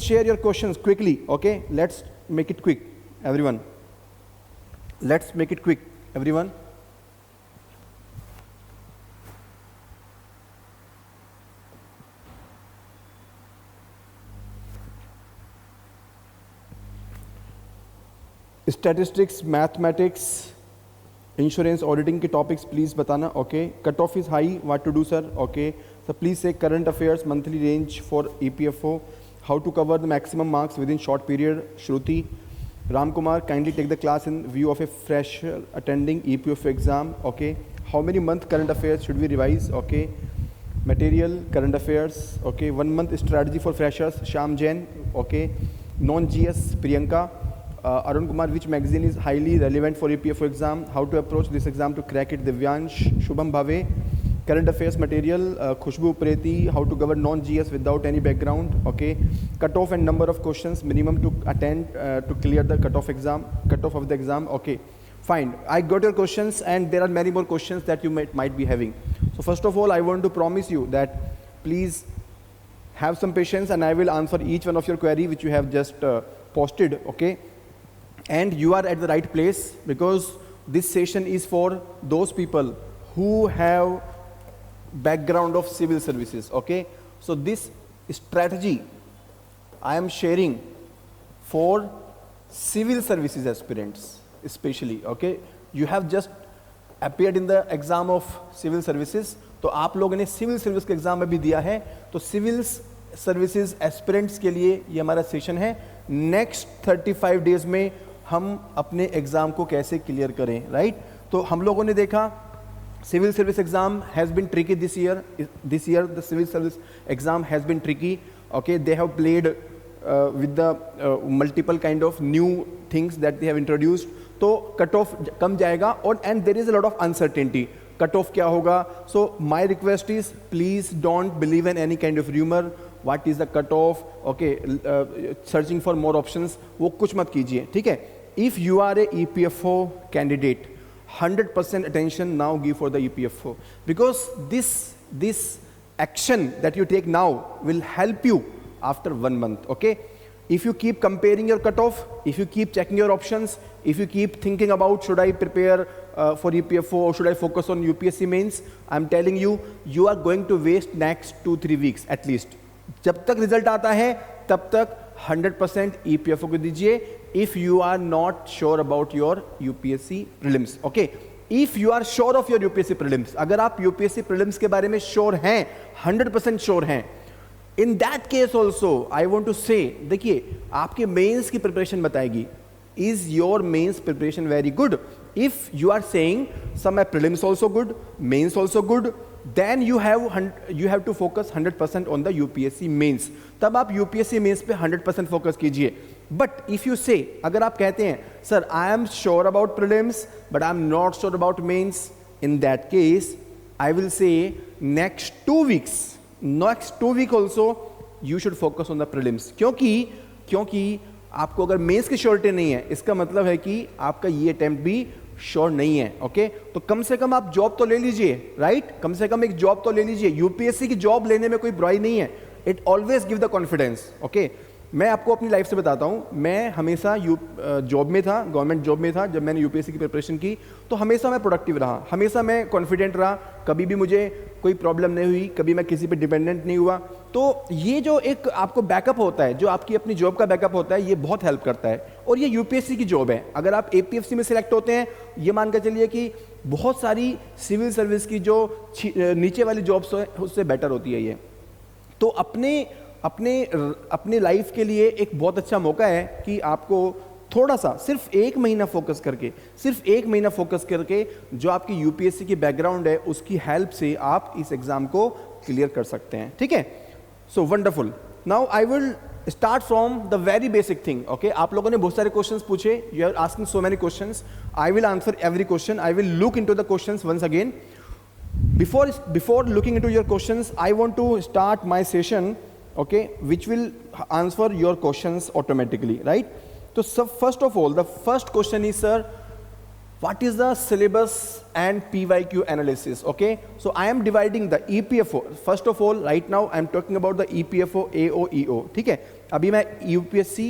share your questions quickly. Okay, let's make it quick, everyone. Let's make it quick, everyone. Statistics, mathematics, insurance, auditing के topics please बताना. Okay, cut off is high, what to do sir? Okay, so please say current affairs, monthly range for EPFO, how to cover the maximum marks within short period. Shruti. Ram Kumar, kindly take the class in view of a fresher attending EPFO exam. Okay, how many month current affairs should we revise? Okay, material, current affairs. Okay, 1 month strategy for freshers. Sham Jain. Okay, non-GS, Priyanka. Arun Kumar, which magazine is highly relevant for EPFO exam? How to approach this exam to crack it? Divyansh. Shubham Bhave. Current affairs material. Khushbu Preti, how to govern non-GS without any background. Okay. Cutoff and number of questions minimum to attend to clear the cutoff of the exam. Okay. Fine. I got your questions, and there are many more questions that you might be having. So first of all, I want to promise you that please have some patience, and I will answer each one of your query which you have just posted. Okay. And you are at the right place, because this session is for those people who have background of civil services. Okay, so this strategy I am sharing for civil services aspirants especially. Okay, you have just appeared in the exam of civil services, तो आप लोगों ने civil service के exam में भी दिया है, तो सिविल सर्विसेज एस्पिरेंट्स के लिए ये हमारा सेशन है. नेक्स्ट 35 डेज में हम अपने एग्जाम को कैसे क्लियर करें, राइट? तो हम लोगों ने देखा civil service exam has been tricky this year. The civil service exam has been tricky. Okay, they have played with the multiple kind of new things that they have introduced. तो cut off कम जाएगा, और and there is a lot of uncertainty. Cut off क्या होगा? So my request is please don't believe in any kind of rumor. What is the cut off? Okay, searching for more options. वो कुछ मत कीजिए, ठीक है? If you are a EPFO candidate, 100% attention now give for the EPFO, because this action that you take now will help you after 1 month. Okay, if you keep comparing your cutoff, if you keep checking your options, if you keep thinking about should I prepare for EPFO or should I focus on UPSC mains, I'm telling you, you are going to waste next 2-3 weeks at least. जब तक result आता है तब तक 100% EPFO को दीजिए. If you are not sure about your UPSC prelims, okay? If you are sure of your UPSC prelims, अगर आप UPSC prelims के बारे में sure हैं, 100% sure हैं, in that case also I want to say, देखिए आपके mains की preparation बताएगी. Is your mains preparation very good? If you are saying some prelims also good, mains also good, then you have to focus 100% on the UPSC mains. तब आप UPSC mains पे 100% focus कीजिए. But if you say, अगर आप कहते हैं sir I am sure about prelims but I am not sure about mains, in that case I will say next 2 weeks also you should focus on the prelims. क्योंकि आपको अगर mains की surety नहीं है, इसका मतलब है कि आपका ये अटेम्प्ट भी श्योर नहीं है. ओके, तो कम से कम आप जॉब तो ले लीजिए, राइट? कम से कम एक जॉब तो ले लीजिए. यूपीएससी की जॉब लेने में कोई बुराई नहीं है. It always give the confidence. Okay, मैं आपको अपनी लाइफ से बताता हूँ, मैं हमेशा जॉब में था, गवर्नमेंट जॉब में था. जब मैंने यूपीएससी की प्रिपरेशन की तो हमेशा मैं प्रोडक्टिव रहा, हमेशा मैं कॉन्फिडेंट रहा, कभी भी मुझे कोई प्रॉब्लम नहीं हुई, कभी मैं किसी पे डिपेंडेंट नहीं हुआ. तो ये जो एक आपको बैकअप होता है, जो आपकी अपनी जॉब का बैकअप होता है, ये बहुत हेल्प करता है. और ये यूपीएससी की जॉब है. अगर आप एपीएफसी में सिलेक्ट होते हैं, ये मान कर चलिए कि बहुत सारी सिविल सर्विस की जो नीचे वाली जॉब्स है उससे बेटर होती है ये. तो अपने लाइफ के लिए एक बहुत अच्छा मौका है कि आपको थोड़ा सा सिर्फ 1 महीना फोकस करके जो आपकी यूपीएससी की बैकग्राउंड है उसकी हेल्प से आप इस एग्जाम को क्लियर कर सकते हैं. ठीक है, so wonderful. Now I will start from the very basic thing. Okay, आप लोगों ने बहुत सारे क्वेश्चंस पूछे, you are asking so many questions. I will answer every question. I will look into the questions once again. Before looking into your questions, I want to start my session, okay, which will answer your questions automatically, right? So first of all, the first question is, sir, what is the syllabus and PYQ analysis? Okay, so I am dividing the EPFO. First of all, right now I am talking about the EPFO, AO, EO. ठीक है, अभी मैं UPSC,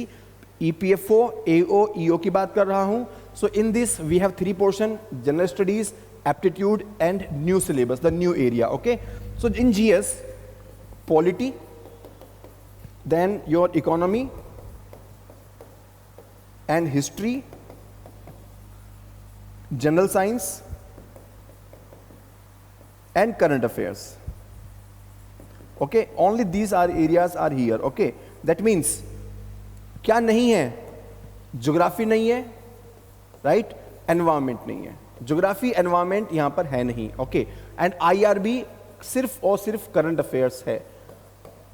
EPFO, AO, EO की बात कर रहा हूँ. So in this we have 3 portion: general studies, aptitude and new syllabus, the new area. Okay, so in GS, polity, then your economy and history, general science and current affairs. Okay, only these are areas are here. Okay, that means क्या नहीं है? Geography नहीं है, right? Environment नहीं है. Geography environment यहां पर है नहीं. ओके, एंड IRB सिर्फ और सिर्फ करंट अफेयर्स है.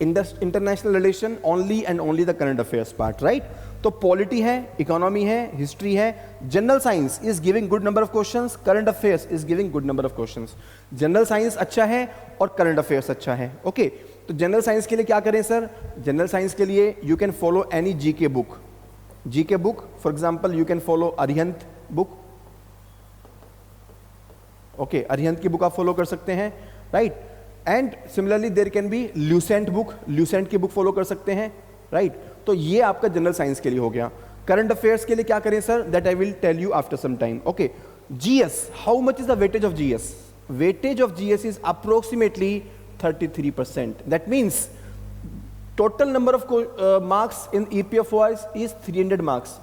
International relation only and only the current affairs part, right? तो पॉलिटी है, इकोनॉमी है, हिस्ट्री है, general science is giving good number of questions, current affairs is giving good number of questions. General science अच्छा है और current affairs अच्छा है. Okay, तो जनरल साइंस के लिए क्या करें सर? जनरल साइंस के लिए you can follow any GK book. GK book, for example you can follow Arihant book. Okay, Arihant की बुक आप फॉलो कर सकते हैं, right? And similarly there can be Lucent book, Lucent की बुक फॉलो कर सकते हैं, राइट? तो ये आपका जनरल साइंस के लिए हो गया. करंट अफेयर्स के लिए क्या करें sir? That I will tell you after some time. Okay, GS, how much is the weightage of GS? Weightage of GS is approximately 33%. That means total number of marks in EPFO is 300 marks.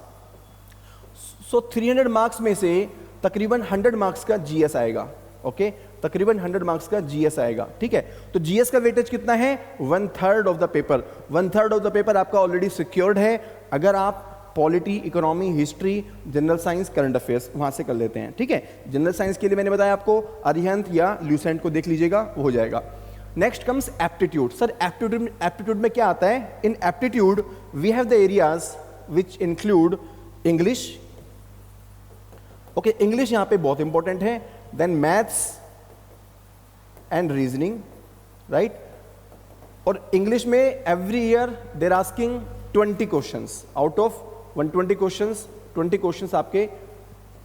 So 300 marks में से तकरीबन 100 marks का GS आएगा. Okay, तकरीबन 100 marks का GS आएगा. ठीक है, तो GS का वेटेज कितना है? 1/3 of the paper. 1/3 of the paper आपका ऑलरेडी सिक्योर्ड है अगर आप polity, economy, history, general science, current affairs वहां से कर लेते हैं. ठीक है, जनरल साइंस के लिए मैंने बताया आपको अरिहंत या ल्यूसेंट को देख लीजिएगा, वो हो जाएगा. Next comes aptitude. Sir aptitude में क्या आता है? In aptitude we have the areas which include English. Okay, English यहां पे बहुत इंपॉर्टेंट है. Then maths and reasoning, right? और इंग्लिश में every year there asking 20 questions. Out of 120 questions, 20 questions आपके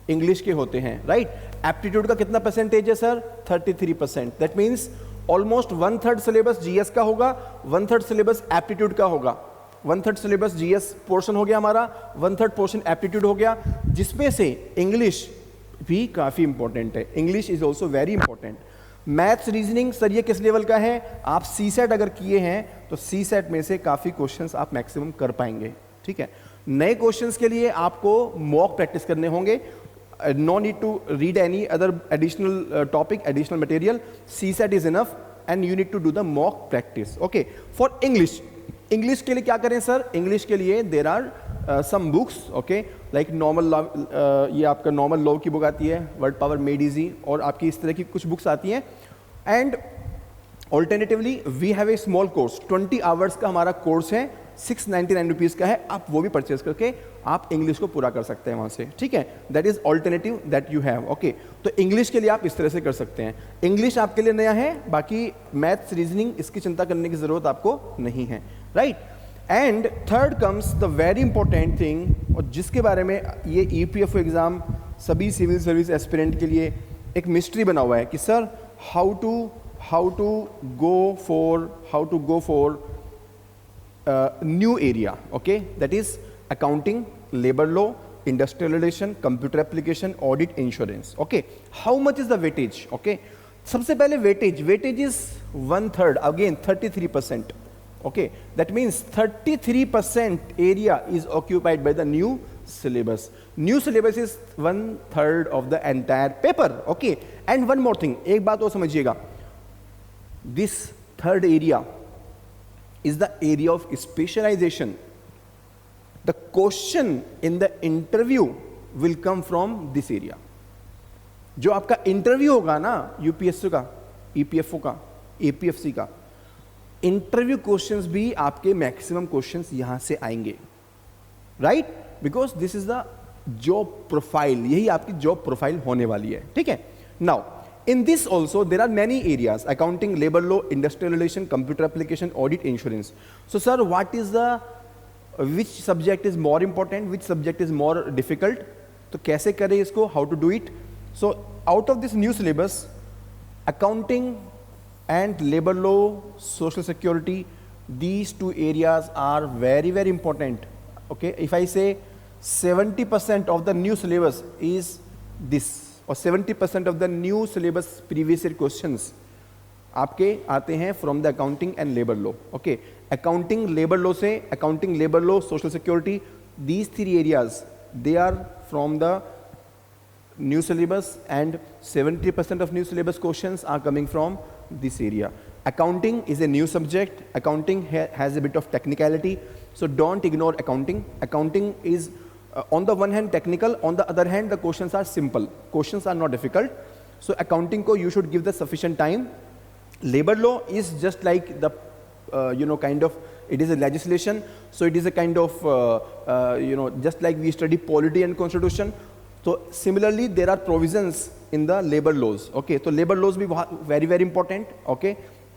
इंग्लिश के होते हैं, राइट? एप्टीट्यूड का कितना परसेंटेज है sir? 33%. That means almost 1/3 syllabus GS का होगा, 1/3 सिलेबस एप्टीट्यूड का होगा. 1/3 सिलेबस GS पोर्शन हो गया हमारा, 1/3 पोर्शन एप्टीट्यूड हो गया, जिसमें से इंग्लिश भी काफी इंपॉर्टेंट है. English is also very important. Maths, reasoning sir ये किस लेवल का है? आप CSET अगर किए हैं तो CSET में से काफी क्वेश्चंस आप मैक्सिमम कर पाएंगे. ठीक है, नए क्वेश्चंस के लिए आपको मॉक प्रैक्टिस करने होंगे. No need to read any other additional topic, additional material. CSET is enough and you need to do the mock practice. Okay, for English, English के लिए क्या करें सर? इंग्लिश के लिए there are some books. Okay, like normal law, ये आपका normal law की book आती है, वर्ड पावर मेड इजी, और आपकी इस तरह की कुछ बुक्स आती हैं. And alternatively we have a small course, 20 hours का हमारा कोर्स है, 699 रुपीज़ का है. आप वो भी परचेज करके आप इंग्लिश को पूरा कर सकते हैं वहाँ से. ठीक है, that is alternative that you have. Okay, तो इंग्लिश के लिए आप इस तरह से कर सकते हैं. इंग्लिश आपके लिए नया है, बाकी मैथ्स, रीजनिंग इसकी चिंता करने की ज़रूरत आपको नहीं है, right? And third comes the very important thing, और जिसके बारे में ये EPFO एग्ज़ाम सभी सिविल सर्विस एस्पिरेंट के लिए एक मिस्ट्री बना हुआ है कि sir how to go for new area. Okay, that is accounting, labour law, industrial relation, computer application, audit, insurance. Okay, how much is the weightage? Okay, सबसे पहले weightage is 1/3, again 33%. Okay, that means 33% area is occupied by the new syllabus. New syllabus is 1/3 of the entire paper. Okay, and one more thing, एक बात और समझिएगा, this third area is the area of specialization. The question in the interview will come from this area. जो आपका interview होगा ना UPSC का, EPFO का, APFC का, इंटरव्यू क्वेश्चंस भी आपके मैक्सिमम क्वेश्चंस यहां से आएंगे, right? Because this is the job profile, यही आपकी जॉब प्रोफाइल होने वाली है. ठीक है, now in this also there are many areas, accounting, labour law, industrial relation, computer application, audit, insurance. So sir what is the, which subject is more important, which subject is more difficult? तो कैसे करें इसको, how to do it? So out of this new syllabus, accounting and labor law, social security, these two areas are very very important. Okay, if I say 70% of the new syllabus is this, or 70% of the new syllabus previous year questions आपके आते हैं from the accounting and labour law. Okay, accounting labour law से, accounting labour law, social security, these three areas they are from the new syllabus, and 70% of new syllabus questions are coming from this area. Accounting is a new subject. Accounting has a bit of technicality, so don't ignore accounting. Accounting is on the one hand technical, on the other hand the questions are simple. Questions are not difficult. So accounting ko you should give the sufficient time. Labor law is just like the kind of, it is a legislation, so it is a kind of just like we study polity and constitution. So similarly there are provisions in the labor laws. Okay, so labor laws be very very important. Okay,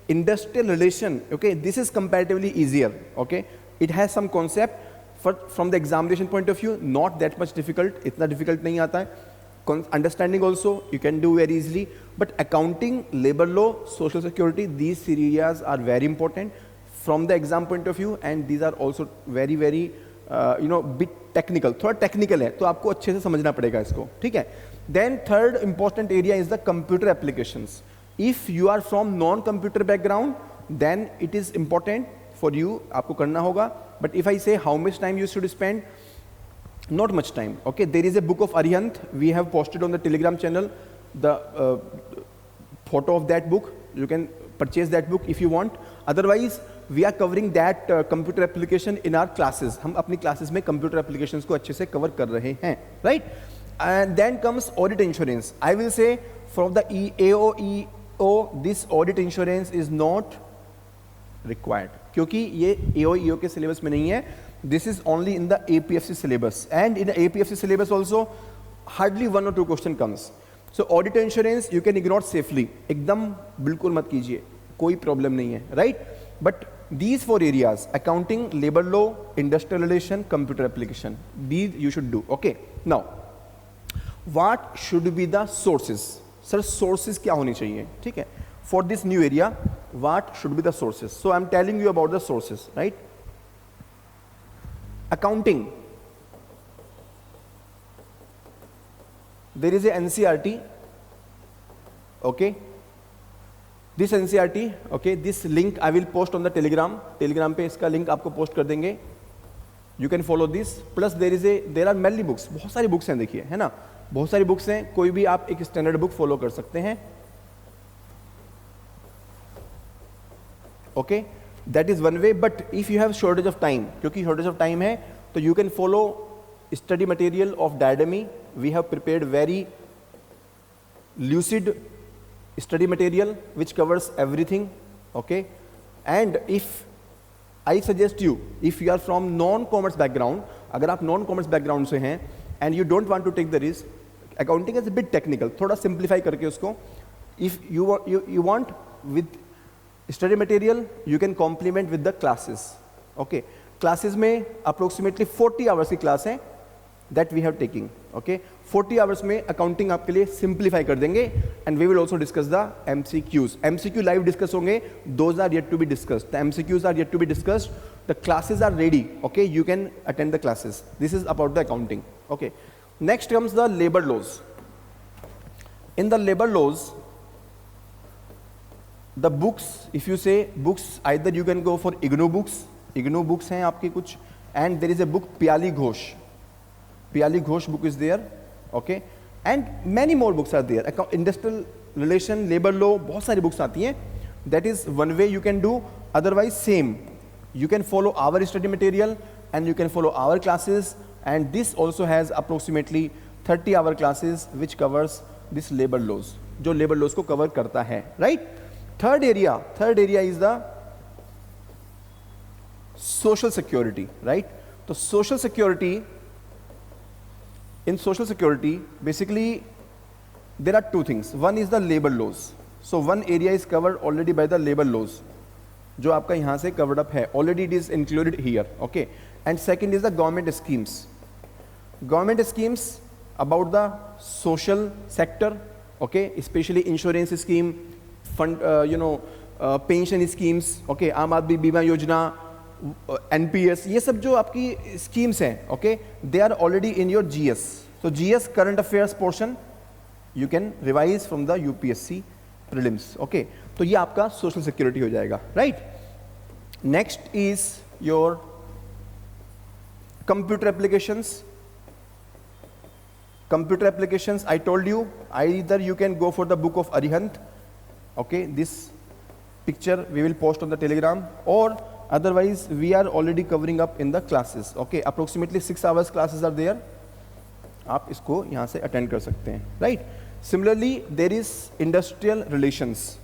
industrial relation, okay, this is comparatively easier. Okay, it has some concept, from the examination point of view not that much difficult, itna difficult nahi aata hai. Understanding also you can do very easily, but accounting, labor law, social security, these three areas are very important from the exam point of view, and these are also very very bit technical, थोड़ा technical है, तो आपको अच्छे से समझना पड़ेगा इसको, ठीक है. Then third important area is the computer applications. If you are from non computer background then it is important for you, आपको करना होगा. But if I say how much time you should spend, not much time. Okay, there is a book of Arihant, we have posted on the Telegram channel the photo of that book. You can purchase that book if you want. Otherwise we are covering that computer application in our classes. हम अपनी classes में computer applications को अच्छे से cover कर रहे हैं, right? And then comes audit insurance. I will say from the AOEO this audit insurance is not required, क्योंकि ये AOEO के syllabus में नहीं है. This is only in the APFC syllabus, and in the APFC syllabus also hardly 1 or 2 question comes. So audit insurance you can ignore safely, एकदम बिल्कुल मत कीजिए, कोई problem नहीं है, right? But these 4 areas, accounting, labor law, industrial relation, computer application, these you should do. Okay, now what should be the sources? Sir, sources क्या होनी चाहिए, ठीक है? For this new area, what should be the sources? So I am telling you about the sources, right? Accounting, there is a NCERT. Okay, this NCERT, okay, this link I will post on the Telegram पे इसका link आपको post कर देंगे. You can follow this. Plus there are many books, बहुत सारी books हैं, देखिए, है ना, बहुत सारी books हैं, कोई भी आप एक standard book follow कर सकते हैं. Okay, that is one way. But if you have shortage of time, क्योंकि shortage of time है, तो you can follow study material of Diademy. We have prepared very lucid study material which covers everything. Okay, and if I suggest you, if you are from non-commerce background, अगर आप non-commerce background से हैं and you don't want to take the risk, accounting is a bit technical, थोड़ा simplify करके उसको, if you want with study material you can complement with the classes. Okay, classes में approximately 40 hours की class है that we have taking. Okay, 40 hours में accounting आपके लिए simplify कर देंगे, and we will also discuss the MCQs. MCQ live discuss होंगे, those are yet to be discussed. The MCQs are yet to be discussed. The classes are ready. Okay, you can attend the classes. This is about the accounting. Okay, next comes the labor laws. In the labor laws, the books, if you say books, either you can go for IGNOU books. IGNOU books हैं आपके कुछ, and there is a book Pyali Ghosh. Pyali Ghosh book is there. Okay, and many more books are there. Industrial relation, labor law, बहुत सारी books आती हैं. That is one way you can do. Otherwise same, you can follow our study material and you can follow our classes, and this also has approximately 30-hour classes which covers this labor laws, जो labor laws को cover करता है, right? Third area is the social security, right? So social security, in social security basically there are 2 things. One is the labor laws. So one area is covered already by the labor laws, जो आपका यहाँ से covered up है, already it is included here. Okay, and second is the government schemes. Government schemes about the social sector, okay, especially insurance scheme, fund, pension schemes, okay, आम आदमी बीमा योजना, NPS, ये सब जो आपकी schemes हैं, okay, they are already in your GS. So GS current affairs portion you can revise from the UPSC prelims, okay. तो ये आपका social security हो जाएगा, right? Next is your computer applications. Computer applications, I told you, either you can go for the book of Arihant, okay, this picture we will post on the Telegram, or otherwise we are already covering up in the classes, okay, approximately 6 hours classes are there, आप इसको यहाँ से attend कर सकते हैं, right? Similarly, there is industrial relations.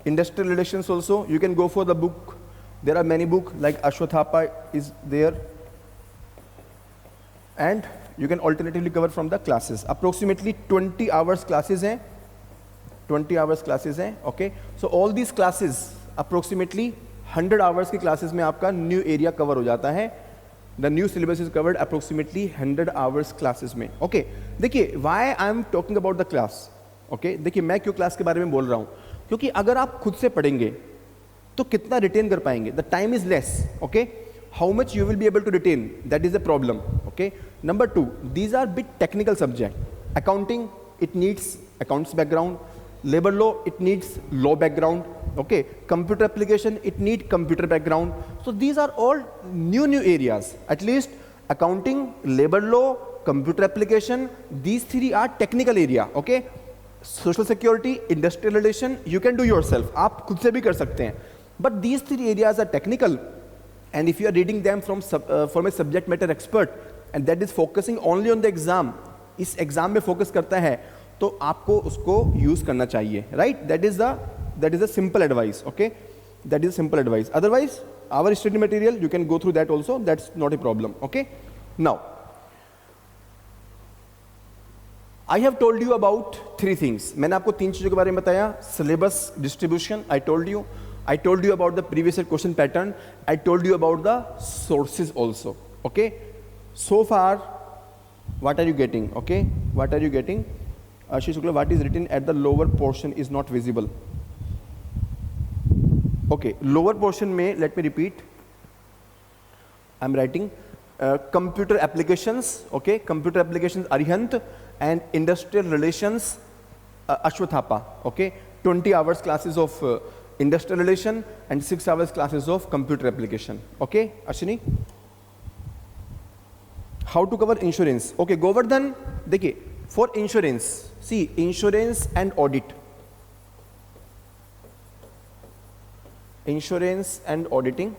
Industrial relations also, you can go for the book. There are many books like Ashwathapa is there, and you can alternatively cover from the classes. Approximately 20 hours classes हैं, 20 hours classes हैं, okay. So all these classes approximately 100 hours की classes में आपका new area cover हो जाता है. The new syllabus is covered approximately 100 hours classes में, okay. देखिए why I am talking about the class, okay. देखिए मैं क्यों class के बारे में बोल रहा हूँ, क्योंकि अगर आप खुद से पढ़ेंगे तो कितना रिटेन कर पाएंगे? The time is less, okay. How much you will be able to retain, that is a problem, okay. Number 2, these are bit technical subject. Accounting, it needs accounts background. Labour law, it needs law background, okay. Computer application, it need computer background. So these are all new areas. At least accounting, labour law, computer application, these 3 are technical area, okay. Social security, industrial relation, you can do yourself, आप खुद से भी कर सकते हैं. But these 3 areas are technical, and if you are reading them from a subject matter expert, and that is focusing only on the exam, इस exam में focus करता है, तो आपको उसको use करना चाहिए, right? That is a simple advice, okay? That is a simple advice. Otherwise, our study material you can go through that also. That's not a problem, okay? Now, I have told you about 3 things. मैंने आपको 3 चीजों के बारे में बताया. Syllabus distribution, I told you. I told you about the previous year question pattern. I told you about the sources also, okay. So far, what are you getting, okay? What are you getting? Ashish Shukla, what is written at the lower portion is not visible. Okay, lower portion में, let me repeat. I'm writing computer applications, okay. Computer applications Arihant, and industrial relations Ashwathapa, okay. 20 hours classes of industrial relation and 6 hours classes of computer application, okay. Ashini, how to cover insurance, okay. Govardhan, देखिए, for insurance, see, insurance and audit, insurance and auditing,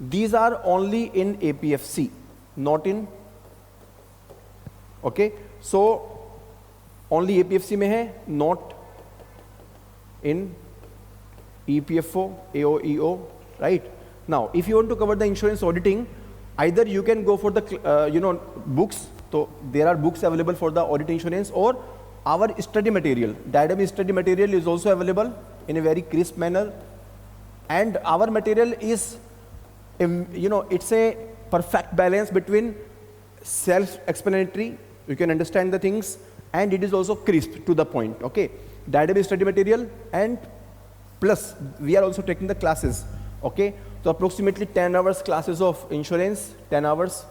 these are only in APFC, not in, okay. So only APFC में है, not in EPFO, AOEO, right? Now, if you want to cover the insurance auditing, either you can go for the books. So there are books available for the audit insurance, or our study material, Diadem study material is also available in a very crisp manner, and our material is, it's a perfect balance between self-explanatory, you can understand the things, and it is also crisp to the point, okay. Diadem study material, and plus we are also taking the classes, okay. So approximately 10 hours classes of insurance, 10 hours,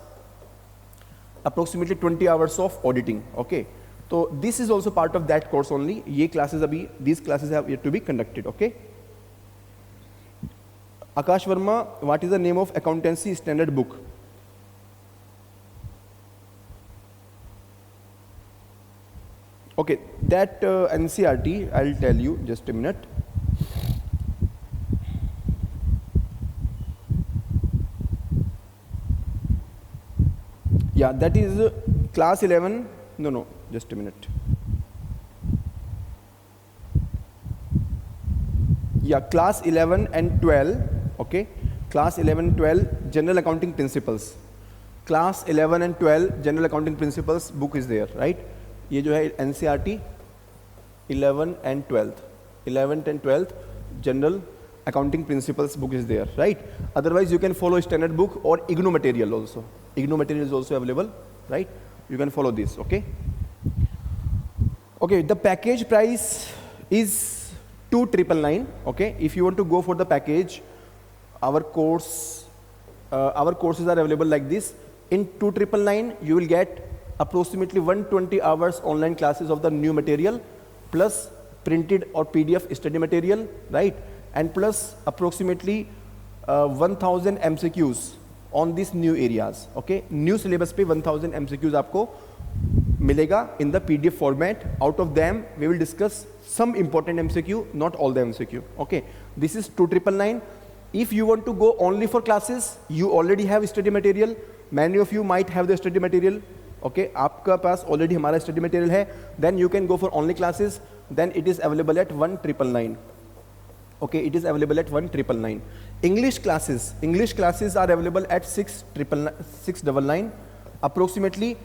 approximately 20 hours of auditing, okay. So this is also part of that course only. ये classes अभी, these classes have yet to be conducted, okay. Akash Verma, what is the name of accountancy standard book? Okay, that NCRT, I'll tell you, just a minute. Yeah, that is class 11, no, just a minute. Yeah, class 11 and 12, okay. Class 11 and 12, general accounting principles. Class 11 and 12, general accounting principles book is there, right? ये जो है NCRT 11th and 12th general accounting principles book is there, right? Otherwise you can follow standard book or IGNOU material also. IGNOU material is also available, right? You can follow this, okay? Okay, the package price is 2,999, okay? If you want to go for the package, our courses are available like this. In 2,999, you will get approximately 120 hours online classes of the new material, plus printed or PDF study material, right? And plus approximately 1000 MCQs on these new areas, okay? New syllabus पे 1000 MCQs आपको मिलेगा in the PDF format. Out of them, we will discuss some important MCQ, not all the MCQ, okay? This is 2,999. If you want to go only for classes, you already have study material. Many of you might have the study material, okay? आपका पास already हमारा study material है. Then you can go for only classes. Then it is available at 1,999. Okay, it is available at 1,999. English classes are available at 6,999. Approximately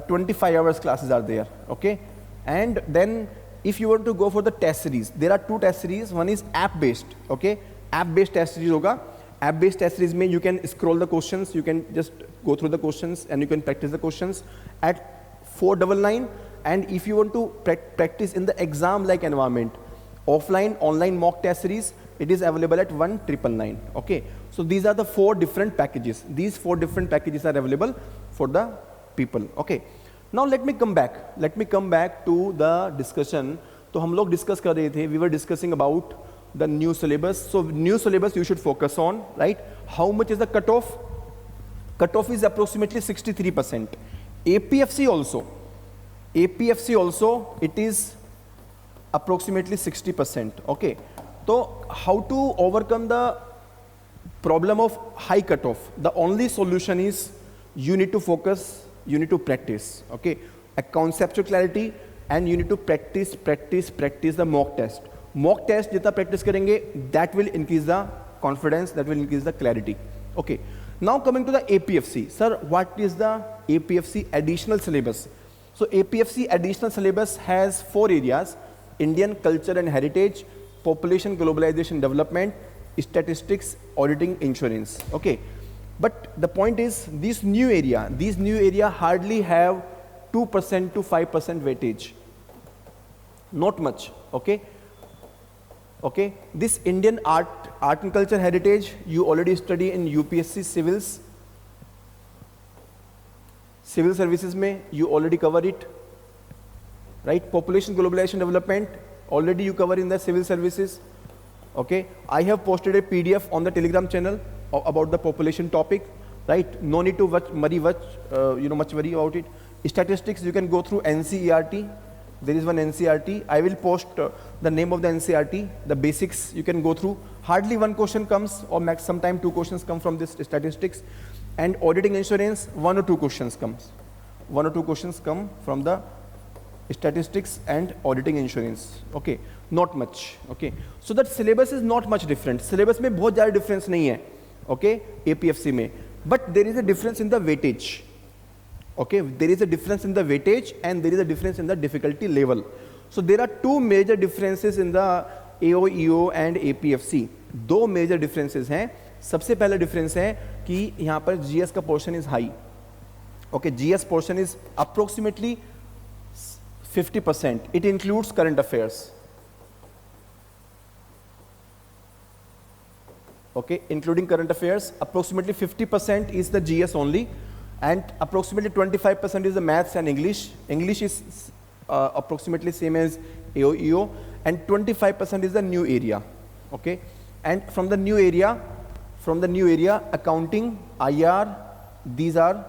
25 hours classes are there, okay? And then if you want to go for the test series, there are two test series. One is app based, okay? App based test series होगा. App based test series में you can scroll the questions, you can just go through the questions and you can practice the questions at 499. And if you want to practice in the exam like environment, offline online mock test series, it is available at 1,999, okay? So these are the 4 different packages. These 4 different packages are available for the people, okay? Now let me come back to the discussion. तो हम लोग discuss कर रहे थे, we were discussing about the new syllabus. So new syllabus you should focus on, right? How much is the cutoff? Cutoff is approximately 63%. APFC also, it is approximately 60%, okay? So how to overcome the problem of high cutoff? The only solution is you need to focus, you need to practice, okay? A conceptual clarity, and you need to practice the mock test. Mock test जितना practice करेंगे, that will increase the confidence, that will increase the clarity, okay? Now coming to the APFC. Sir, what is the APFC additional syllabus? So APFC additional syllabus has 4 areas: Indian culture and heritage, population globalization development, statistics, auditing, insurance, okay? But the point is, these new area hardly have 2% to 5% weightage, not much, okay? Okay, this Indian art and culture heritage you already study in UPSC civil services में you already cover it, right? Population globalization development already you cover in the civil services, okay? I have posted a PDF on the Telegram channel about the population topic, right? No need to much worry about it. Statistics you can go through NCERT. There is one NCERT. I will post the name of the NCERT. The basics you can go through. Hardly one question comes, or max sometime 2 questions come from this statistics. And auditing insurance, 1 or 2 questions comes. 1 or 2 questions come from the statistics and auditing insurance. Okay, not much. Okay, so that syllabus is not much different. Syllabus में बहुत ज़्यादा difference नहीं है. Okay, APFC में. But there is a difference in the weightage. Okay, there is a difference in the weightage and there is a difference in the difficulty level. So there are 2 major differences in the AO, and APFC. 2 major differences हैं. सबसे पहला difference है कि यहाँ पर GS का portion is high. Okay, GS portion is approximately 50%. It includes current affairs. Okay, including current affairs, approximately 50% is the GS only. And approximately 25% is the maths and English. English is approximately same as AO, and 25% is the new area, okay? And from the new area, accounting, IR, these are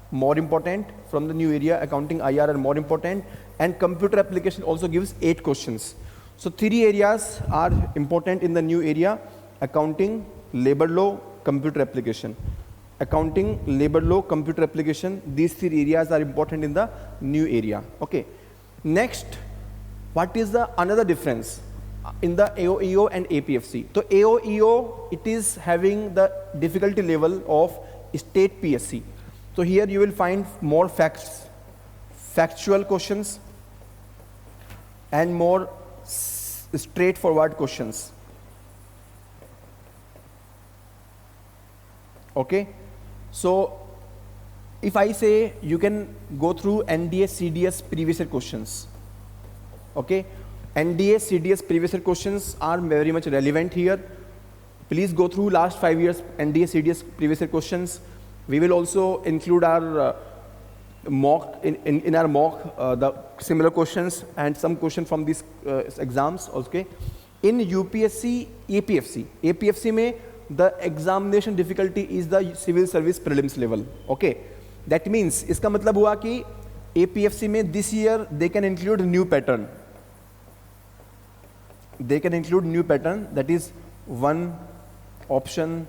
more important. From the new area, accounting, IR are more important, and computer application also gives 8 questions. So 3 areas are important in the new area: accounting, labor law, computer application. Accounting, labor law, computer application, these 3 areas are important in the new area, okay? Next, what is the another difference in the AO and APFC? So AO, it is having the difficulty level of state PSC. So here you will find more factual questions and more straightforward questions. Okay, so if I say you can go through NDA CDS previous year questions, okay, NDA CDS previous year questions are very much relevant here. Please go through last 5 years NDA CDS previous year questions. We will also include our mock in our mock the similar questions and some question from these exams. Okay, in UPSC APFC में the examination difficulty is the civil service prelims level. Okay, that means इसका मतलब हुआ कि APFC में this year they can include new pattern. They can include new pattern, that is 1 option,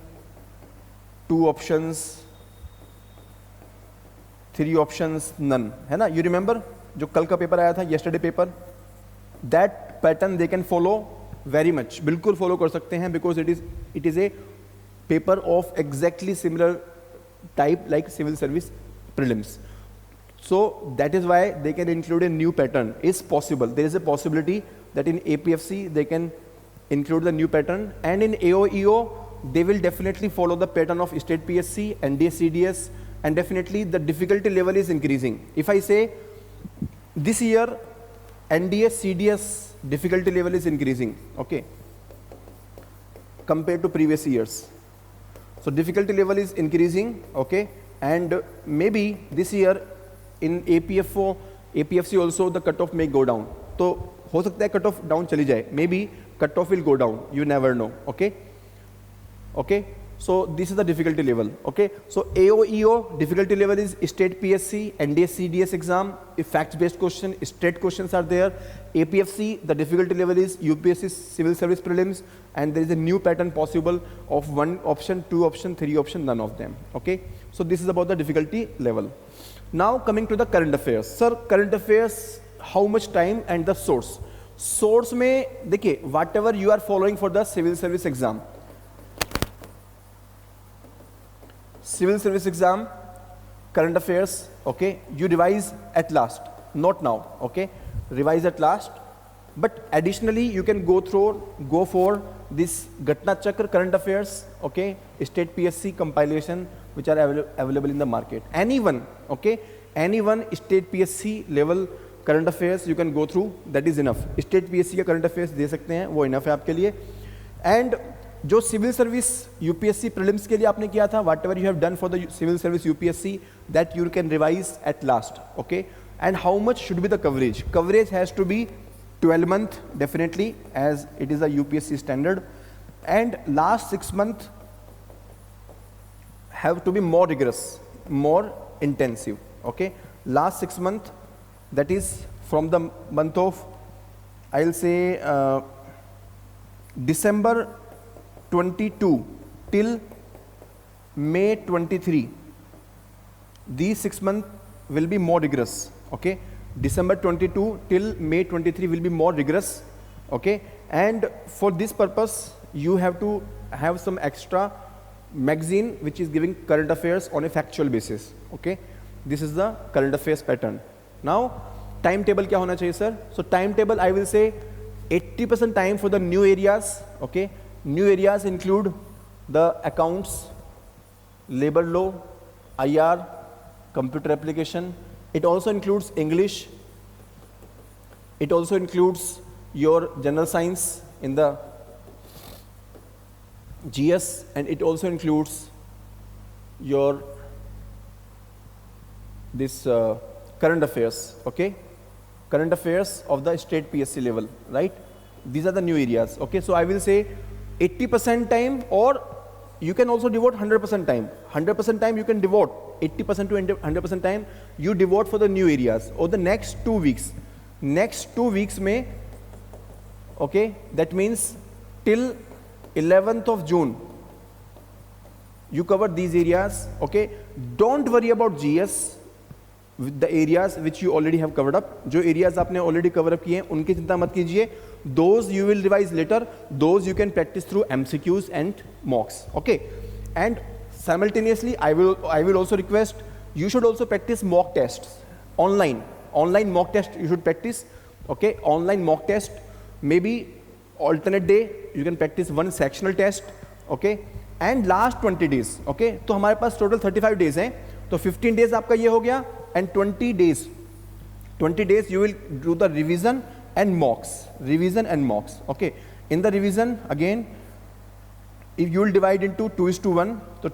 2 options, 3 options, none, है ना? You remember जो कल का पेपर आया था, yesterday paper, that pattern they can follow very much, बिल्कुल follow कर सकते हैं, because it is a paper of exactly similar type like civil service prelims. So that is why they can include a new pattern. Is possible. There is a possibility that in APFC they can include the new pattern, and in AOEO they will definitely follow the pattern of state PSC, NDA CDS, and definitely the difficulty level is increasing. If I say this year NDA CDS difficulty level is increasing, okay, compared to previous years. So difficulty level is increasing, okay, and maybe this year in APFC also the cutoff may go down. तो हो सकता है cutoff down चली जाए. Maybe cutoff will go down. You never know. Okay. Okay. So this is the difficulty level. Okay. So AOEO difficulty level is state PSC, NDA CDS exam. If facts-based question, state questions are there. APFC the difficulty level is UPSC civil service prelims, and there is a new pattern possible of 1 option, 2 option, 3 option, none of them. Okay. So this is about the difficulty level. Now coming to the current affairs. Sir, current affairs, how much time and the source? Source में देखिए, whatever you are following for the civil service exam, current affairs, okay, you revise at last, not now, okay, revise at last, but additionally you can go for this Ghatna Chakra current affairs, okay, state PSC compilation which are available in the market. Anyone, okay, anyone state PSC level current affairs you can go through, that is enough. State PSC का current affairs दे सकते हैं, वो enough है आपके लिए. And जो civil service UPSC prelims के लिए आपने किया था, whatever you have done for the civil service UPSC, that you can revise at last, okay. And how much should be the coverage? Coverage has to be 12 month definitely, as it is a UPSC standard, and last 6 months have to be more rigorous, more intensive, okay. Last 6 months, that is from the month of, I'll say December 22 till May 23. These 6 months will be more rigorous, okay. December 22 till May 23 will be more rigorous, okay. And for this purpose, you have to have some extra magazine which is giving current affairs on a factual basis, okay. This is the current affairs pattern. Now, timetable क्या होना चाहिए sir? So timetable I will say 80% time for the new areas, okay. New areas include the accounts, labor law, IR, computer application. It also includes English. It also includes your general science in the GS, and it also includes your this current affairs, okay. Current affairs of the state PSC level, right? These are the new areas, okay. So I will say 80% time, or you can also devote 100% time. 100% time you can devote, 80% to 100% time you devote for the new areas, or the next 2 weeks. Next 2 weeks may, okay, that means till 11th of June you cover these areas, okay. Don't worry about GS with the areas which you already have covered up. जो areas आपने already cover up किए हैं उनकी चिंता मत कीजिए. Those you will revise later. Those you can practice through MCQs and mocks, okay. And simultaneously I will also request you should also practice mock tests online. Online mock test you should practice, okay. Online mock test, maybe alternate day you can practice one sectional test, okay. And last 20 days, okay. तो हमारे पास total 35 days हैं, तो 15 days आपका ये हो गया, and 20 days you will do the revision and mocks, okay. In the revision again, if you will divide into 2:1, so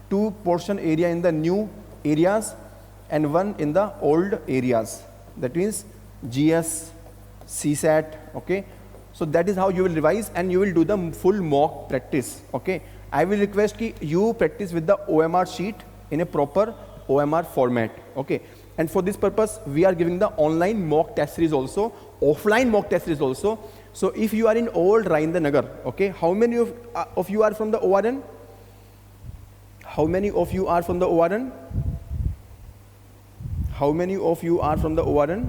two portion area in the new areas and one in the old areas, that means GS, CSAT, okay. So that is how you will revise, and you will do the full mock practice, okay. I will request ki you practice with the OMR sheet in a proper OMR format, okay. And for this purpose, we are giving the online mock test series also, offline mock test series also. So if you are in old Rajendra Nagar, okay, how many of you are from the ORN? How many of you are from the ORN? How many of you are from the ORN?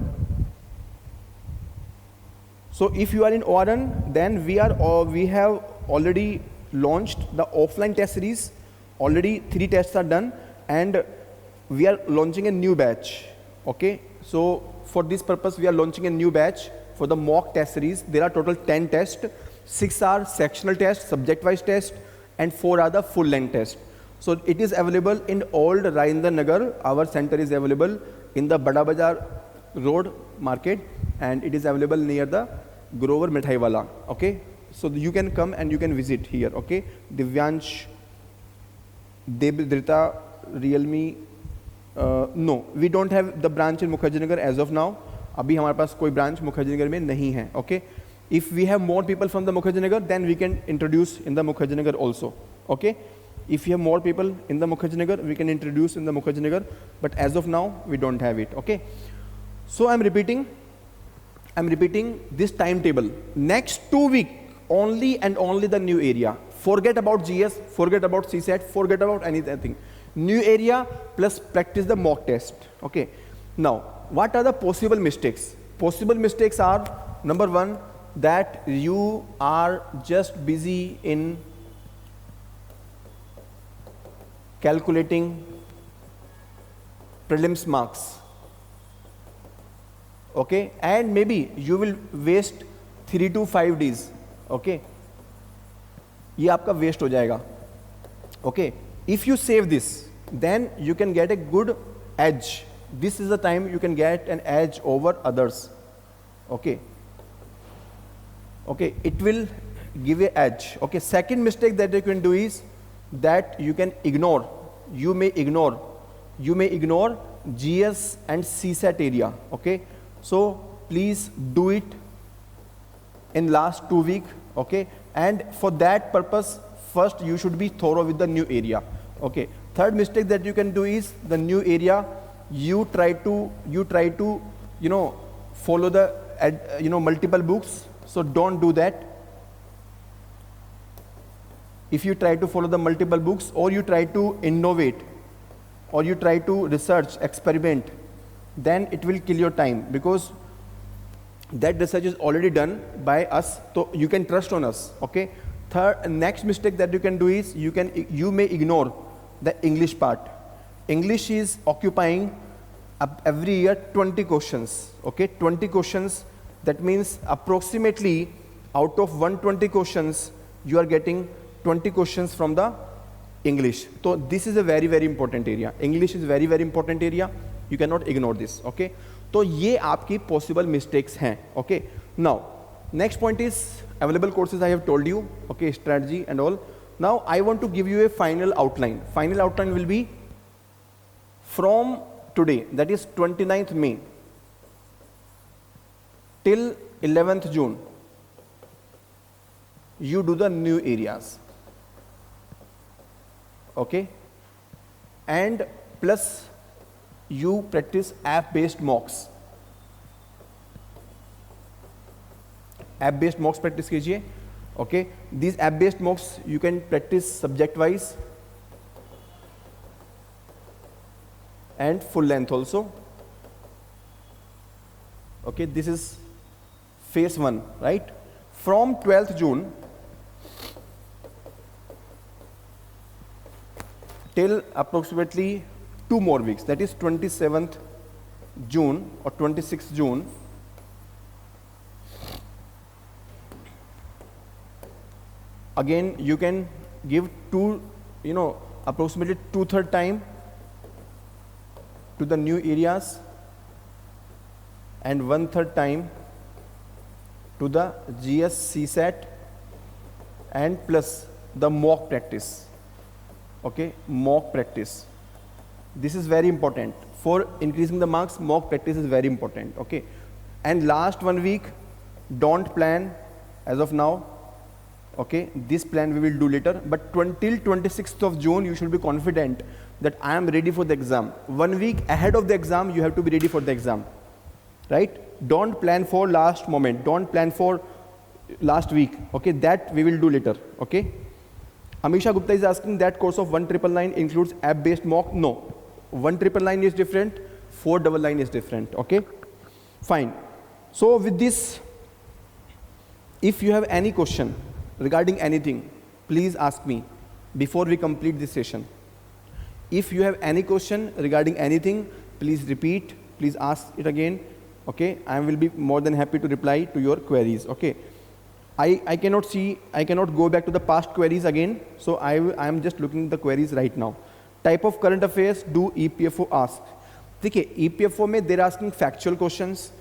So if you are in ORN, then we have already launched the offline test series. Already 3 tests are done, and we are launching a new batch, okay. So for this purpose, we are launching a new batch for the mock test series. There are total 10 tests, 6 are sectional tests, subject wise tests, and 4 are the full length tests. So it is available in old Rajendra Nagar. Our center is available in the Bada Bazaar Road Market, and it is available near the Grover Mithai Wala, okay. So you can come and you can visit here, okay. Divyansh, Debdrita, Realme, no, we don't have the branch in Mukherjee Nagar as of now. अभी हमारे पास कोई branch Mukherjee Nagar में नहीं है, okay. If we have more people from the Mukherjee Nagar, then we can introduce in the Mukherjee Nagar also, okay. If you have more people in the Mukherjee Nagar, we can introduce in the Mukherjee Nagar, but as of now, we don't have it, okay. So I'm repeating this timetable. Next 2 weeks, only and only the new area. Forget about GS, forget about CSAT, forget about anything. New area plus practice the mock test, okay. Now, what are the possible mistakes? Possible mistakes are, number 1, that you are just busy in calculating prelims marks, okay, and maybe you will waste 3 to 5 days, okay. ये आपका waste हो जाएगा, okay. If you save this, then you can get a good edge. This is the time you can get an edge over others, okay. Okay, it will give a edge, okay. Second mistake that you can do is that you can ignore. You may ignore GS and CSAT area, okay. So please do it in last 2 weeks, okay. And for that purpose, first you should be thorough with the new area, okay. Third mistake that you can do is the new area, you try to follow the multiple books. So don't do that. If you try to follow the multiple books, or you try to innovate, or you try to research, experiment, then it will kill your time, because that research is already done by us, so you can trust on us, okay. Next mistake that you can do is you may ignore the English part. English is occupying every year 20 questions, okay. 20 questions, that means approximately out of 120 questions, you are getting 20 questions from the English. So this is a very, very important area. English is very, very important area. You cannot ignore this, okay. तो ये आपकी possible mistakes हैं, okay. Now, next point is available courses I have told you, okay, strategy and all. Now I want to give you a final outline. Final outline will be from today, that is 29th May till 11th June. You do the new areas, okay, and plus you practice app-based mocks. App-based mocks practice कीजिए, okay. These app-based mocks you can practice subject-wise and full length also, okay. This is phase 1, right? From 12th June till approximately 2 more weeks, that is 27th June or 26th June, again you can give approximately 2/3 time to the new areas and 1/3 time to the GS CSAT and plus the mock practice. Okay, mock practice. This is very important for increasing the marks. Mock practice is very important. Okay, and last 1 week, don't plan as of now. Okay, this plan we will do later, but till 26th of June you should be confident that I am ready for the exam. 1 week ahead of the exam you have to be ready for the exam, right? Don't plan for last moment, don't plan for last week. Okay, that we will do later. Okay, Amisha Gupta is asking that course of 1999 includes app based mock. No, 1999 is different, 499 is different. Okay, fine. So with this, if you have any question regarding anything, please ask me before we complete this session. If you have any question regarding anything, please repeat, please ask it again. Okay, I will be more than happy to reply to your queries. Okay, I cannot go back to the past queries again, so I am just looking at the queries right now. Type of current affairs do EPFO ask? Okay, EPFO mein they're asking factual questions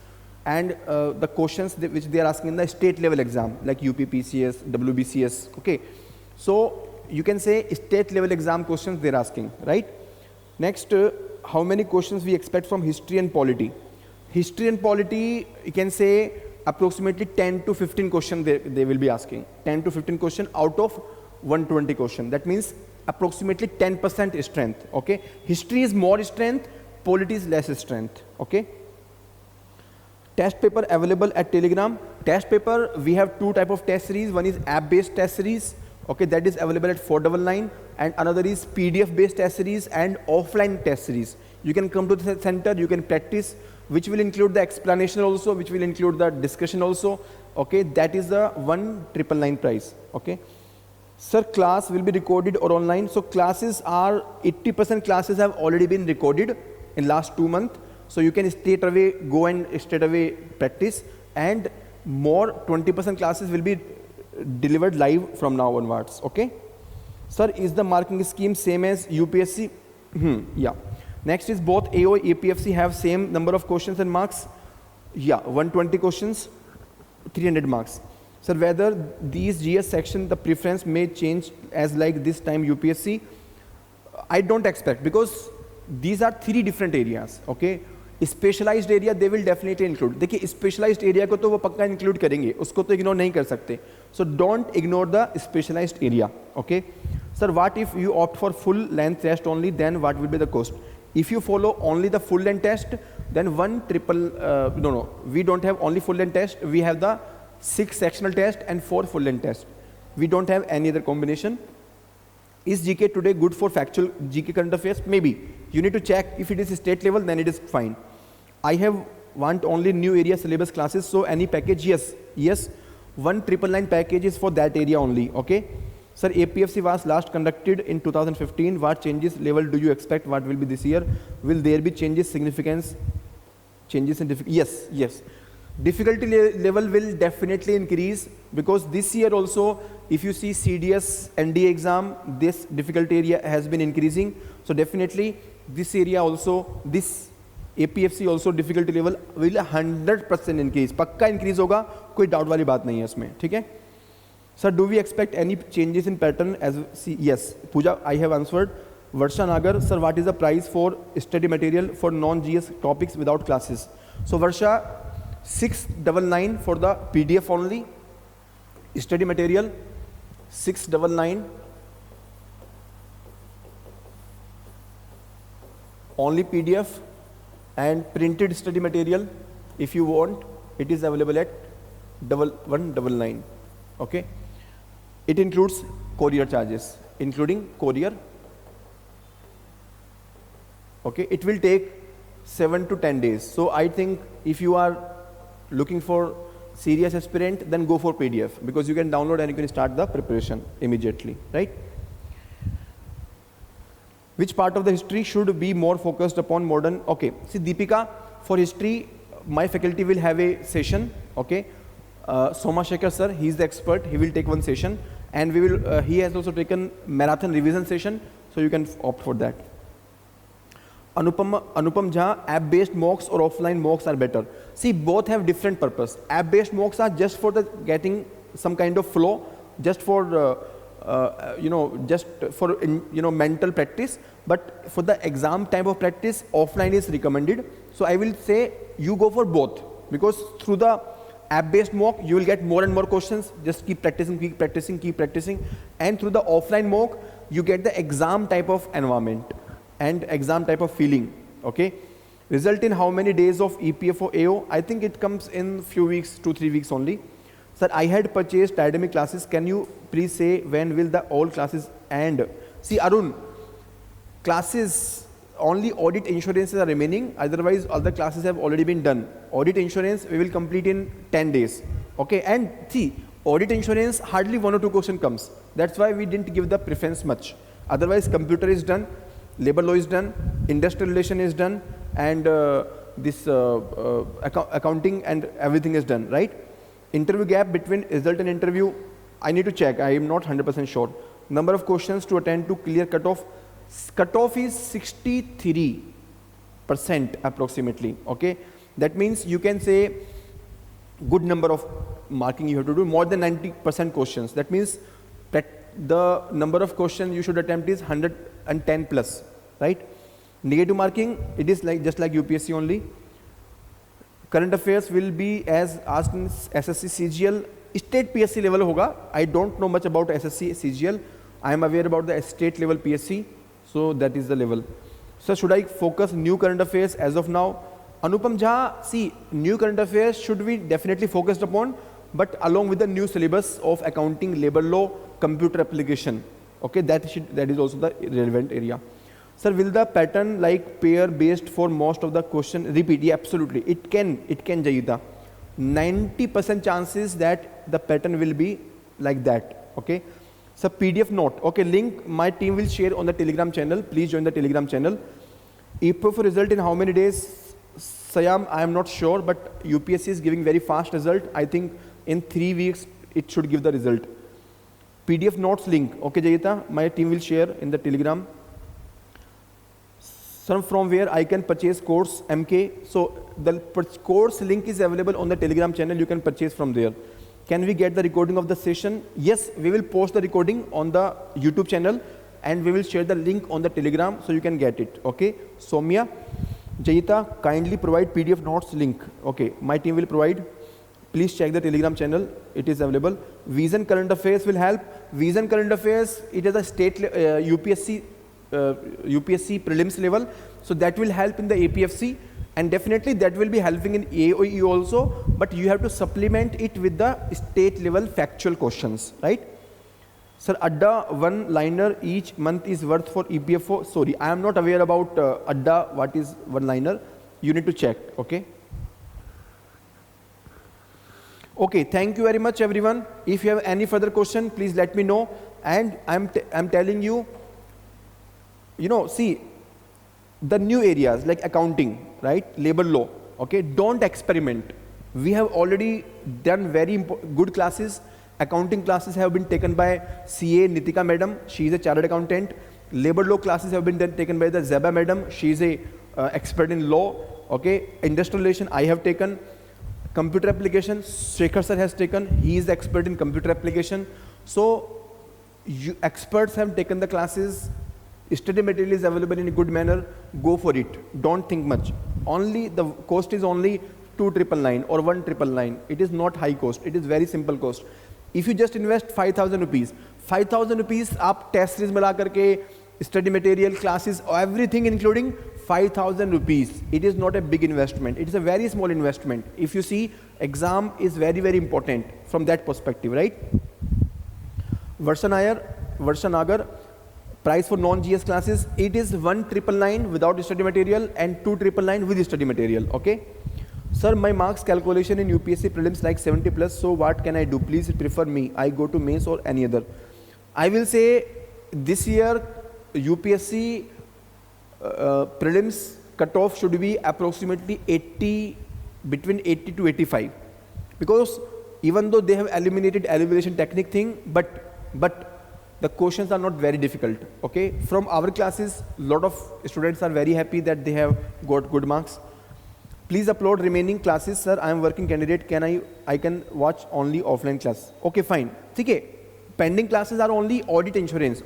and the questions which they are asking in the state level exam like UPPCS, WBCS. Okay, so you can say state level exam questions they're asking, right? Next, how many questions we expect from history and polity? History and polity, you can say approximately 10 to 15 questions they will be asking. 10 to 15 questions out of 120 questions. That means approximately 10% strength. Okay, history is more strength, polity is less strength. Okay. Test paper available at Telegram. Test paper, we have two type of test series. One is app based test series. Okay, that is available at 499, and another is PDF based test series and offline test series. You can come to the center, you can practice, which will include the explanation also, which will include the discussion also. Okay, that is the 1999 price. Okay, sir, class will be recorded or online? So classes are 80% classes have already been recorded in last 2 months. So you can straight away go and straight away practice, and more 20% classes will be delivered live from now onwards. Okay, sir, is the marking scheme same as UPSC? Yeah. Next is both AO APFC have same number of questions and marks? Yeah, 120 questions, 300 marks. Sir, whether these GS section the preference may change as like this time UPSC? I don't expect, because these are 3 different areas. Okay, specialised area they will definitely include. देखिए specialised area को तो वो पक्का include करेंगे, उसको तो ignore नहीं कर सकते. So don't ignore the specialised area. Okay sir, what if you opt for full length test only, then what will be the cost? If you follow only the full length test, then no, we don't have only full length test, we have the 6 sectional test and 4 full length test. We don't have any other combination. Is GK today good for factual GK current affairs? Maybe. You need to check. If it is state level, then it is fine. I want only new area syllabus classes, so any package? Yes, 1999 package is for that area only. Okay. Sir, APFC was last conducted in 2015. What changes level do you expect? What will be this year? Will there be changes, significance? Changes in difficulty? Yes. Difficulty level will definitely increase, because this year also, if you see CDS ND exam, this difficulty area has been increasing. So definitely this area also, this APFC also difficulty level will 100% increase. पक्का increase होगा, कोई doubt वाली बात नहीं है इसमें. ठीक है? Sir, do we expect any changes in pattern as see? Yes. Pooja, I have answered. Varsha Nagar, sir, what is the price for study material for non-GS topics without classes? So Varsha, 699 for the PDF only. Study material 699 only PDF, and printed study material if you want, it is available at 1199. Okay, it includes courier charges, including courier. Okay, it will take 7 to 10 days. So I think if you are looking for serious aspirant, then go for PDF, because you can download and you can start the preparation immediately, right? Which part of the history should be more focused upon modern? Okay, see Deepika, for history, my faculty will have a session. Okay, Soma Shekhar sir, he is the expert, he will take one session, and we will. He has also taken marathon revision session, so you can opt for that. Anupam Jha, app-based mocks or offline mocks are better. See, both have different purpose. App-based mocks are just for the getting some kind of flow, just for just for mental practice. But for the exam type of practice, offline is recommended. So I will say you go for both, because through the app-based mock you will get more and more questions. Just keep practicing, keep practicing, keep practicing. And through the offline mock, you get the exam type of environment and exam type of feeling. Okay. Result in how many days of EPFO AO? I think it comes in few weeks, 2-3 weeks only. Sir, I had purchased academic classes. Can you please say when will the all classes end? See, Arun, classes, only audit insurances are remaining. Otherwise, other classes have already been done. Audit insurance we will complete in 10 days. Okay, and see, audit insurance hardly 1 or 2 question comes. That's why we didn't give the preference much. Otherwise, computer is done, labor law is done, industrial relation is done, and this accounting and everything is done, right? Interview gap between result and interview, I need to check. I am not 100% sure. Number of questions to attend to clear cutoff. Cutoff is 63% approximately. Okay, that means you can say good number of marking you have to do, more than 90% questions. That means that the number of questions you should attempt is 110 plus, right? Negative marking, it is like just like UPSC only. Current affairs will be as asked in SSC CGL. State PSC level hoga. I don't know much about SSC CGL. I am aware about the state level PSC. So that is the level. So should I focus new current affairs as of now? Anupam Jha, see, new current affairs should be definitely focused upon, but along with the new syllabus of accounting, labor law, computer application. Okay, that is also the relevant area. Sir, will the pattern like pair based for most of the question repeat? Yeah, absolutely. It can, Jayita. 90% chances that the pattern will be like that. Okay. So PDF note. Okay, link my team will share on the Telegram channel. Please join the Telegram channel. EPFO result in how many days? Sayam, I am not sure, but UPSC is giving very fast result. I think in 3 weeks it should give the result. PDF notes link. Okay, Jayita, my team will share in the Telegram. Sir, from where I can purchase course MK? So the course link is available on the Telegram channel. You can purchase from there. Can we get the recording of the session? Yes, we will post the recording on the YouTube channel and we will share the link on the Telegram so you can get it. Okay. Somya, Jayita, kindly provide PDF notes link. Okay, my team will provide. Please check the Telegram channel. It is available. Vision current affairs will help. Vision current affairs, it is a state UPSC prelims level. So that will help in the APFC. And definitely that will be helping in AOE also, but you have to supplement it with the state level factual questions, right? Sir, Adda one liner each month is worth for EPFO. Sorry, I am not aware about Adda, what is one liner. You need to check, okay? Okay, thank you very much everyone. If you have any further question, please let me know. And I'm telling you, see, the new areas like accounting, right, labor law, okay, don't experiment. We have already done very good classes. Accounting classes have been taken by CA Nitika madam, she is a chartered accountant. Labor law classes have been taken by the Zeba madam, she is a expert in law. Okay, industrial relation I have taken. Computer application Shekhar sir has taken, he is the expert in computer application. So you experts have taken the classes. Study material is available in a good manner. Go for it. Don't think much. Only the cost is only 2,999 or 1,999. It is not high cost. It is very simple cost. If you just invest 5,000 rupees, 5,000 rupees, आप test series मिला करके study material, classes, everything including 5,000 rupees. It is not a big investment. It is a very small investment. If you see, exam is very, very important from that perspective, right? Varshanagar. Price for non-GS classes, it is 1,999 without study material and 2,999 with study material. Okay. Sir, my marks calculation in UPSC prelims like 70 plus. So what can I do? Please prefer me. I go to mains or any other. I will say this year UPSC prelims cutoff should be approximately 80, between 80 to 85. Because even though they have eliminated elimination technique thing, but but the questions are not very difficult. Okay, from our classes, lot of students are very happy that they have got good marks. Please upload remaining classes, sir. I am working candidate. I can watch only offline class. Okay, fine. Okay, pending classes are only audit insurance,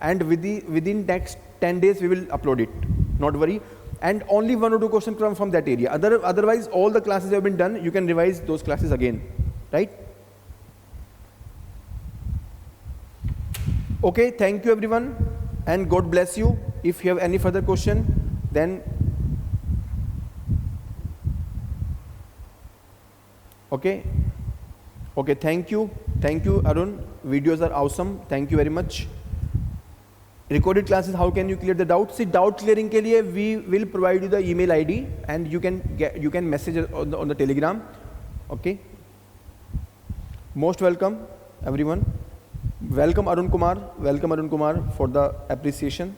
and within next 10 days we will upload it. Not worry. And only 1 or 2 questions come from that area. Otherwise, all the classes have been done. You can revise those classes again, right? Okay, thank you everyone, and God bless you. If you have any further question, then okay, thank you, Arun. Videos are awesome. Thank you very much. Recorded classes, how can you clear the doubts? See, doubt clearing के लिए we will provide you the email ID, and you can message on the Telegram. Okay. Most welcome, everyone. Welcome Arun Kumar for the appreciation.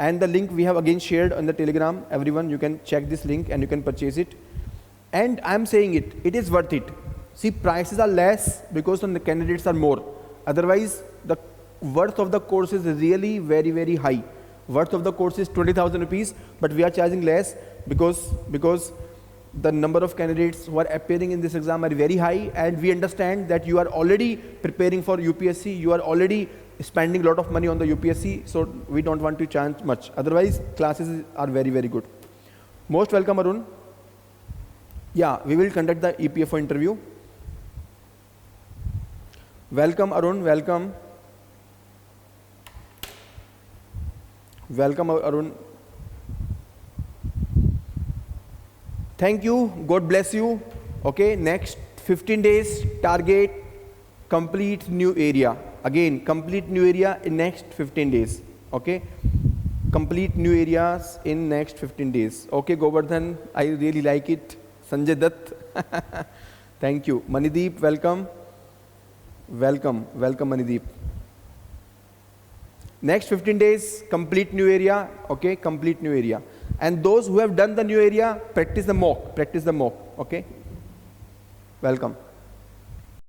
And the link we have again shared on the Telegram. Everyone, you can check this link and you can purchase it. And I'm saying it is worth it. See, prices are less because the candidates are more. Otherwise, the worth of the course is really very, very high. Worth of the course is 20,000 rupees, but we are charging less because the number of candidates who are appearing in this exam are very high, and we understand that you are already preparing for UPSC, you are already spending a lot of money on the UPSC, so we don't want to charge much. Otherwise, classes are very, very good. Most welcome, Arun. Yeah, we will conduct the EPFO interview. Welcome, Arun, welcome. Welcome, Arun. Thank you, God bless you. Okay, next 15 days, target complete new area. Again, complete new area in next 15 days. Okay, complete new areas in next 15 days. Okay, Govardhan, I really like it. Sanjay Dutt, thank you. Manideep, welcome. Welcome, Manideep. Next 15 days, complete new area. Okay, complete new area. And those who have done the new area, practice the mock. Okay, welcome.